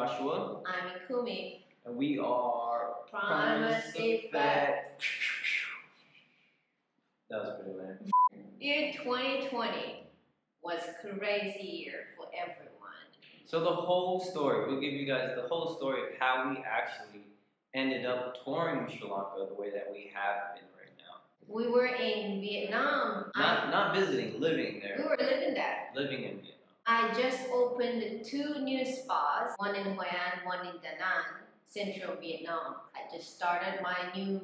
Joshua. I'm Ikumi. And we are Promise Effect. That was pretty lame. Year 2020 was a crazy year for everyone. So the whole story, we'll give you guys the whole story of how we actually ended up touring Sri Lanka the way that we have been right now. We were in Vietnam. Not visiting, living there. We were living there. Living in Vietnam. I just opened 2 new spas, one in Hoi An, one in Da Nang, central Vietnam. I just started my new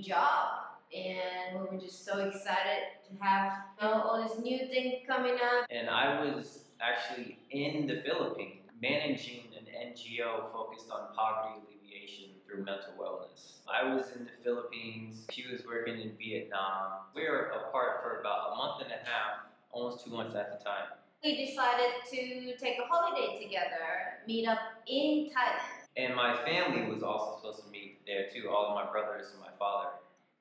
job, and we were just so excited to have all this new thing coming up. And I was actually in the Philippines managing an NGO focused on poverty alleviation through mental wellness. I was in the Philippines, she was working in Vietnam. We were apart for about a month and a half, almost 2 months at the time. We decided to take a holiday together, meet up in Thailand. And my family was also supposed to meet there too, all of my brothers and my father.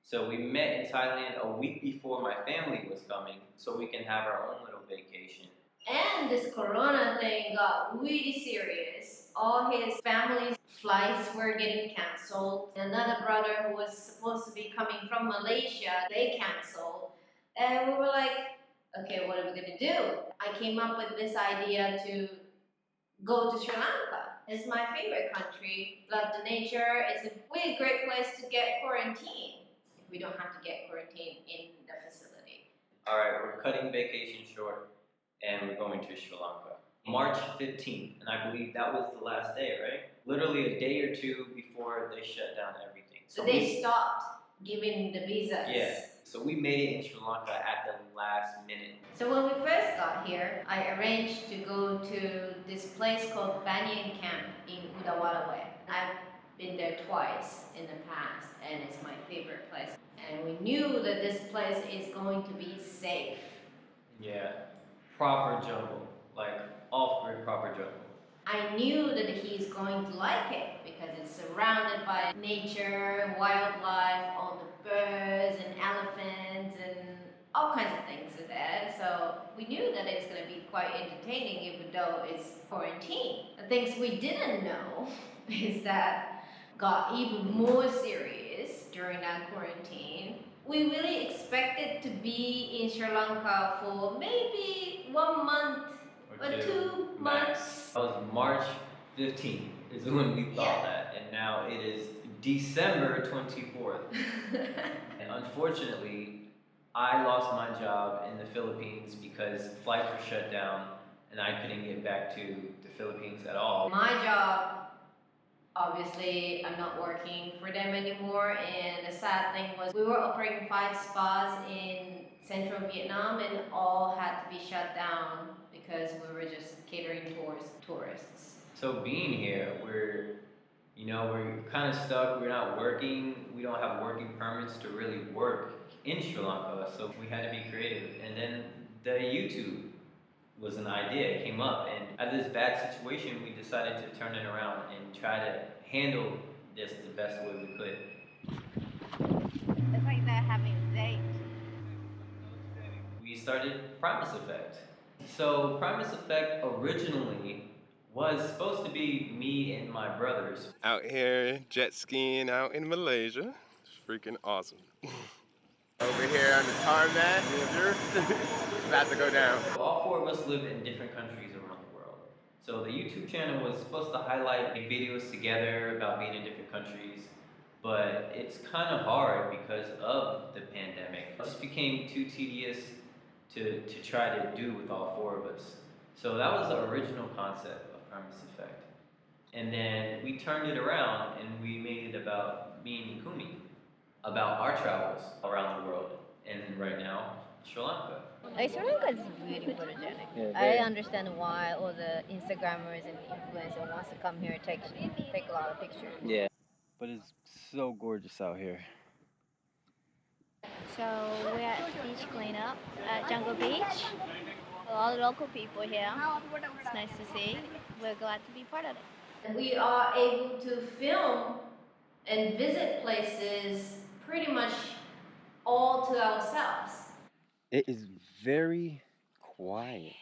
So we met in Thailand a week before my family was coming, so we can have our own little vacation. And this corona thing got really serious. All his family's flights were getting canceled. Another brother who was supposed to be coming from Malaysia, they canceled. And we were like, okay, what are we gonna do? I came up with this idea to go to Sri Lanka. It's my favorite country. Love the nature. It's a really great place to get quarantined if we don't have to get quarantined in the facility. All right, we're cutting vacation short and we're going to Sri Lanka. March 15th, and I believe that was the last day, right? Literally a day or two before they shut down everything. So they stopped giving the visas. Yeah. So we made it in Sri Lanka at the last minute. So when we first got here, I arranged to go to this place called Banyan Camp in Udawara. I've been there twice in the past, and it's my favorite place. And we knew that this place is going to be safe. Yeah, proper jungle, like off-grid proper jungle. I knew that he's going to like it because it's surrounded by nature, wildlife, all the birds and elephants and all kinds of things are there. So we knew that it's going to be quite entertaining even though it's quarantine. The things we didn't know is that got even more serious during that quarantine. We really expected to be in Sri Lanka for maybe 1 month or 2 months. That was March 15th is when we thought that, and now it is December 24th. And unfortunately, I lost my job in the Philippines because flights were shut down and I couldn't get back to the Philippines at all. My job, obviously, I'm not working for them anymore, and the sad thing was we were operating 5 spas in central Vietnam and all had to be shut down because we were just catering towards tourists. So being here, we're kind of stuck. We're not working. We don't have working permits to really work in Sri Lanka. So we had to be creative. And then the YouTube was an idea. It came up. And at this bad situation, we decided to turn it around and try to handle this the best way we could. It's like they're having a date. We started Primus Effect. So Primus Effect originally was supposed to be me and my brothers. Out here jet skiing out in Malaysia. It's freaking awesome. Over here on the tarmac, about to go down. All 4 of us live in different countries around the world. So the YouTube channel was supposed to highlight videos together about being in different countries, but it's kind of hard because of the pandemic. It just became too tedious to try to do with all 4 of us. So that was the original concept of Primus Effect. And then we turned it around and we made it about me and Ikumi, about our travels around the world. And right now, Sri Lanka. Sri Lanka is really photogenic. Yeah, I understand why all the Instagrammers and influencers wants to come here and take a lot of pictures. Yeah. But it's so gorgeous out here. So we're at beach cleanup at Jungle Beach. A lot of local people here. It's nice to see. We're glad to be part of it. We are able to film and visit places pretty much all to ourselves. It is very quiet,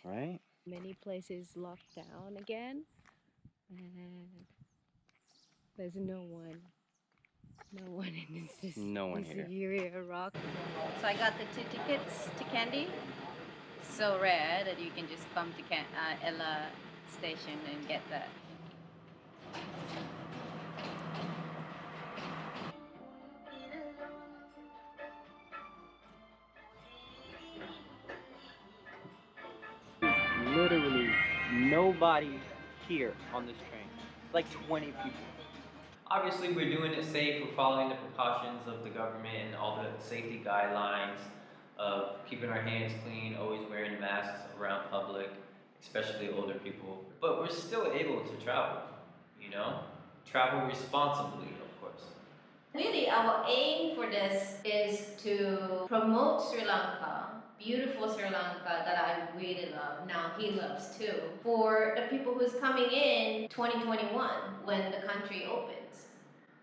right? Many places locked down again. And there's no one. No one in this. No one this here. Superior Rock. So I got the 2 tickets to Kandy. So rare that you can just come to Ella station and get that. Literally nobody here on this train. Like 20 people. Obviously, we're doing it safe. We're following the precautions of the government and all the safety guidelines of keeping our hands clean, always wearing masks around public, especially older people. But we're still able to travel, you know? Travel responsibly, of course. Really, our aim for this is to promote Sri Lanka, beautiful Sri Lanka that I really love. Now he loves too. For the people who's coming in 2021 when the country opens.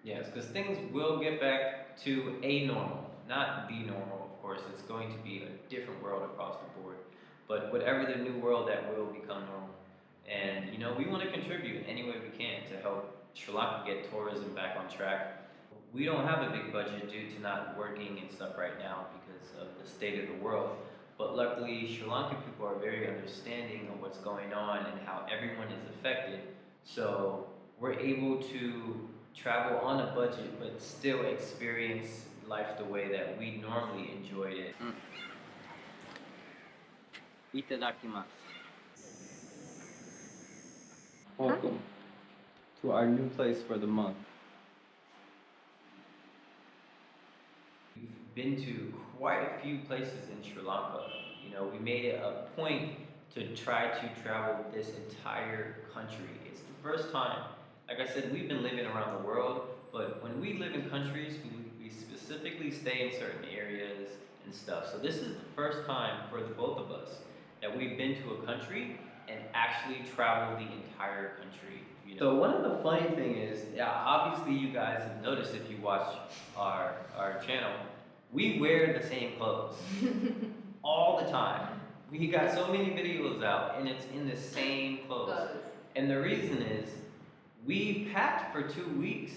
Yes, because things will get back to a normal, not the normal, of course. It's going to be a different world across the board. But whatever the new world, that will become normal. And, you know, we want to contribute any way we can to help Sri Lanka get tourism back on track. We don't have a big budget due to not working and stuff right now because of the state of the world. But luckily, Sri Lankan people are very understanding of what's going on and how everyone is affected. So we're able to travel on a budget but still experience life the way that we normally enjoyed it. Itadakimasu. Welcome to our new place for the month. We've been to quite a few places in Sri Lanka. You know, we made it a point to try to travel this entire country. It's the first time. Like I said, we've been living around the world, but when we live in countries, we specifically stay in certain areas and stuff. So this is the first time for the both of us that we've been to a country and actually traveled the entire country. You know? So one of the funny thing is, yeah, obviously you guys have noticed if you watch our channel, we wear the same clothes all the time. We got so many videos out and it's in the same clothes. And the reason is, we packed for 2 weeks.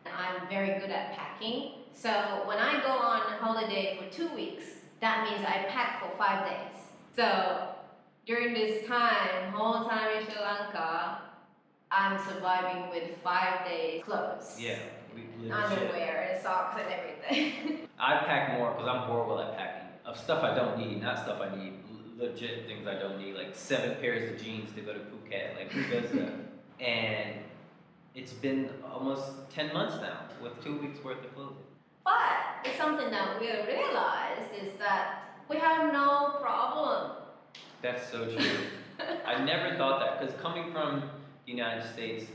I'm very good at packing. So when I go on holiday for 2 weeks, that means I pack for 5 days. So during this time, whole time in Sri Lanka, I'm surviving with 5 days clothes. Yeah, we underwear and socks and everything. I pack more because I'm horrible at packing. Of stuff I don't need, not stuff I need. Legit things I don't need, like 7 pairs of jeans to go to Phuket. Like, who does that? And it's been almost 10 months now with 2 weeks worth of clothing. But it's something that we realized is that we have no problem. That's so true. I never thought that because coming from the United States,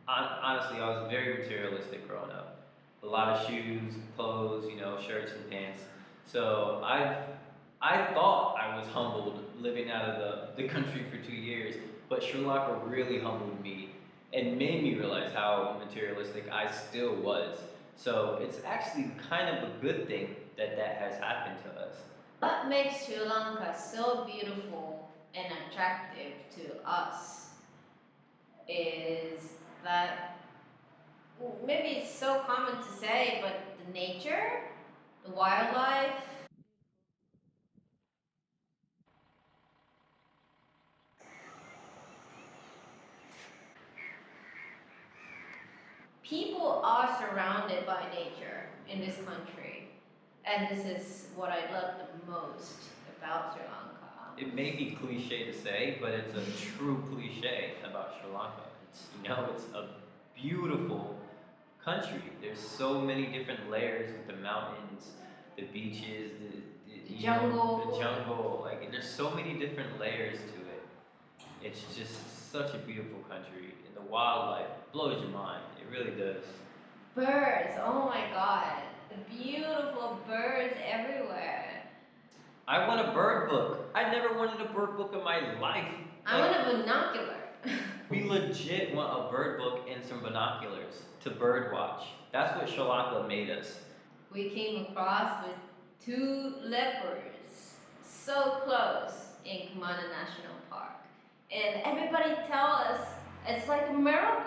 honestly, I was very materialistic growing up. A lot of shoes, clothes, you know, shirts and pants. So I thought I was humbled living out of the country for 2 years, but Sri Lanka really humbled me and made me realize how materialistic I still was. So it's actually kind of a good thing that that has happened to us. What makes Sri Lanka so beautiful and attractive to us is that, maybe it's so common to say, but the nature, the wildlife. People are surrounded by nature in this country, and this is what I love the most about Sri Lanka. It may be cliche to say, but it's a true cliche about Sri Lanka. It's, you know, it's a beautiful country. There's so many different layers with the mountains, the beaches, the jungle. The jungle. Like, there's so many different layers to it. It's just such a beautiful country, and the wildlife blows your mind. It really does. Birds, oh my god, the beautiful birds everywhere. I want a bird book. I never wanted a bird book in my life. I want a binocular. We legit want a bird book and some binoculars to bird watch. That's what Sri Lanka made us. We came across with 2 leopards so close in Kumana National Park. And everybody tell us it's like a miracle.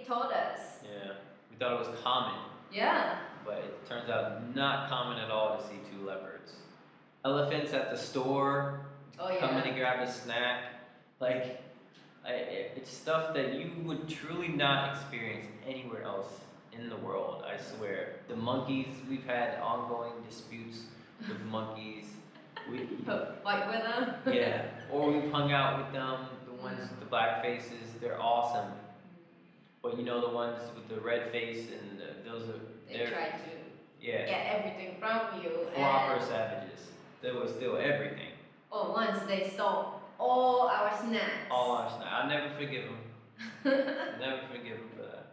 told us. Yeah, we thought it was common, Yeah. but it turns out not common at all to see two leopards. Elephants at the store, Oh come in yeah. and grab a snack. Like, it's stuff that you would truly not experience anywhere else in the world, I swear. The monkeys, we've had ongoing disputes with monkeys. We, Fight with them. yeah, or we've hung out with them, the ones with the black faces, they're awesome. But you know the ones with the red face and those are, They try to yeah, get everything from you. proper And savages. They will steal everything. once they stole all our snacks. All our snacks. I'll never forgive them. Never forgive them for that.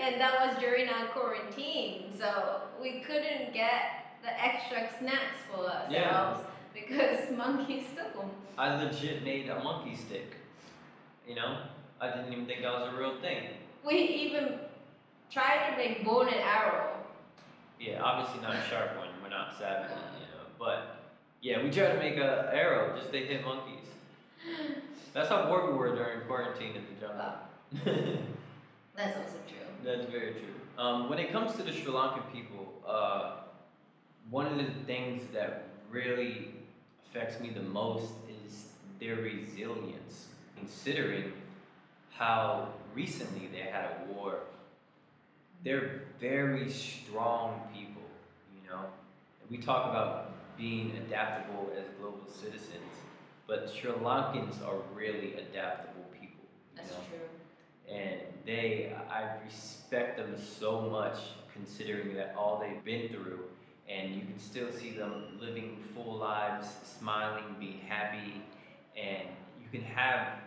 And that was during our quarantine, so we couldn't get the extra snacks for ourselves Yeah. because monkeys took them. I legit made a monkey stick. You know? I didn't even think that was a real thing. We even tried to make bow and arrow. Yeah, obviously not a sharp one. We're not savage, you know. But yeah, we tried to make a arrow just to hit monkeys. That's how bored we were during quarantine in the jungle. That's also true. That's very true. When it comes to the Sri Lankan people, one of the things that really affects me the most is their resilience, considering how recently they had a war. They're very strong people, you know. And we talk about being adaptable as global citizens, but Sri Lankans are really adaptable people. That's know? true. And I respect them so much considering that all they've been through, and you can still see them living full lives, smiling, being happy, and you can have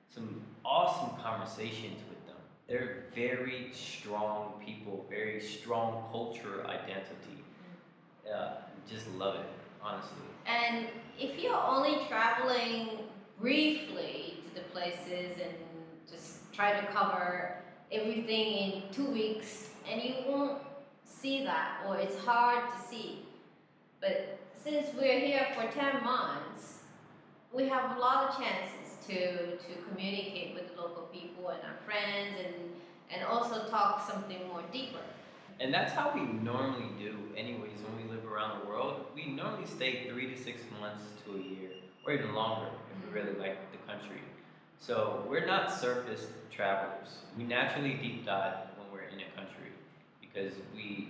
some awesome conversations with them. They're very strong people, very strong culture identity. Just love it, honestly. And if you're only traveling briefly to the places and just try to cover everything in 2 weeks, and you won't see that, or it's hard to see. But since we're here for 10 months, we have a lot of chances to communicate with the local people and our friends and also talk something more deeper. And that's how we normally do anyways when we live around the world. We normally stay 3 to 6 months to a year, or even longer if we really like the country. So we're not surface travelers. We naturally deep dive when we're in a country because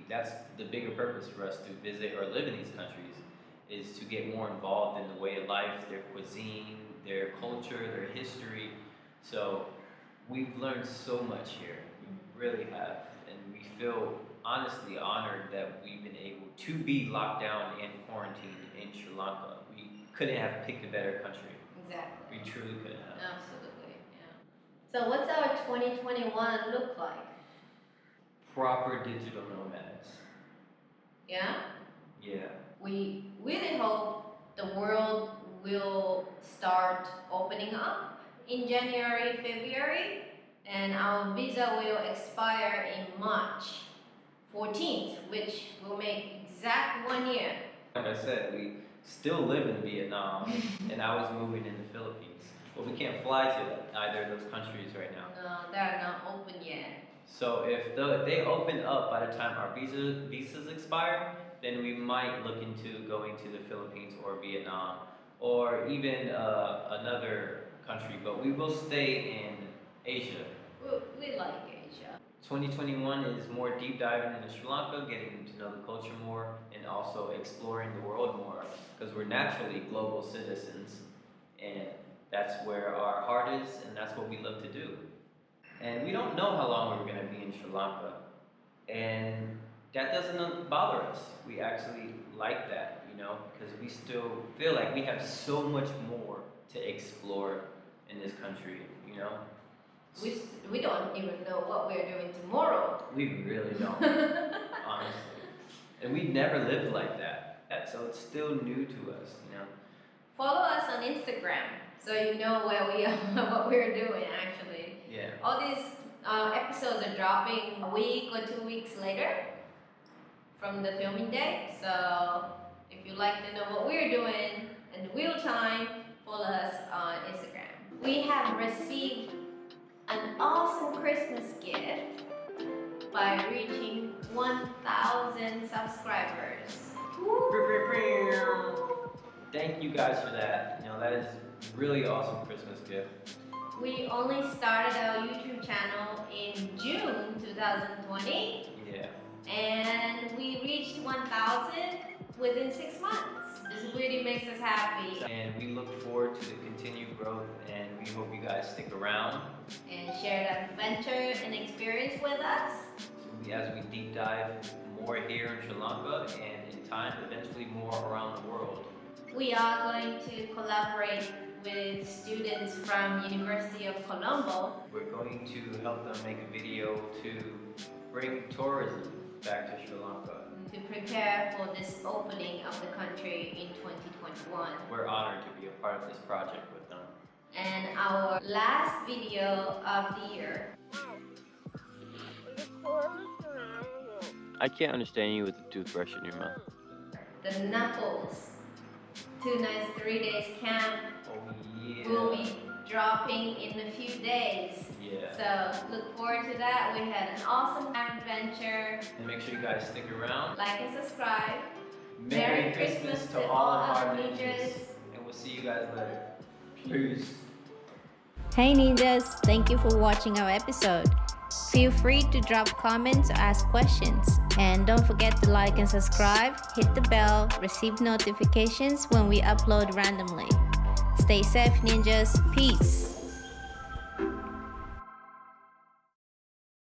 that's the bigger purpose for us to visit or live in these countries is to get more involved in the way of life, their cuisine, their culture, their history. So we've learned so much here. We really have. And we feel honestly honored that we've been able to be locked down and quarantined in Sri Lanka. We couldn't have picked a better country. Exactly. We truly couldn't have. Absolutely, yeah. So what's our 2021 look like? Proper digital nomads. Yeah? Yeah. We really hope the world will start opening up in January, February, and our visa will expire in March 14th, which will make exact 1 year. Like I said, we still live in Vietnam, and I was moving in the Philippines. But we can't fly to either of those countries right now. No, they're not open yet. So if they open up by the time our visas expire, then we might look into going to the Philippines or Vietnam, or even another country. But we will stay in Asia. We like Asia. 2021 is more deep diving into Sri Lanka, getting to know the culture more, and also exploring the world more, because we're naturally global citizens, and that's where our heart is, and that's what we love to do. And we don't know how long we're going to be in Sri Lanka, and that doesn't bother us. We actually like that, you know, because we still feel like we have so much more to explore in this country, you know. We don't even know what we're doing tomorrow. We really don't, honestly. And we never lived like that, so it's still new to us, you know. Follow us on Instagram so you know where we are, what we're doing actually. Yeah. All these episodes are dropping a week or 2 weeks later from the filming day. So if you like to know what we're doing in real time, follow us on Instagram. We have received an awesome Christmas gift by reaching 1,000 subscribers. Thank you guys for that. You know, that is really awesome Christmas gift. We only started our YouTube channel in June 2020, Yeah. and we reached 1,000 within 6 months. This really makes us happy. And we look forward to the continued growth, and we hope you guys stick around And share that adventure and experience with us. as we deep dive more here in Sri Lanka and in time eventually more around the world. We are going to collaborate with students from University of Colombo. We're going to help them make a video to bring tourism back to Sri Lanka. To prepare for this opening of the country in 2021. We're honored to be a part of this project with them. And our last video of the year. I can't understand you with a toothbrush in your mouth. The Knuckles 2 nights 3 days camp Oh yeah. will be dropping in a few days. Yeah. So look forward to that. We had an awesome adventure. And make sure you guys stick around. Like and subscribe. Merry Christmas to all of our ninjas. And we'll see you guys later. Peace. Hey ninjas, thank you for watching our episode. Feel free to drop comments or ask questions. And don't forget to like and subscribe, hit the bell, receive notifications when we upload randomly. Stay safe ninjas, peace!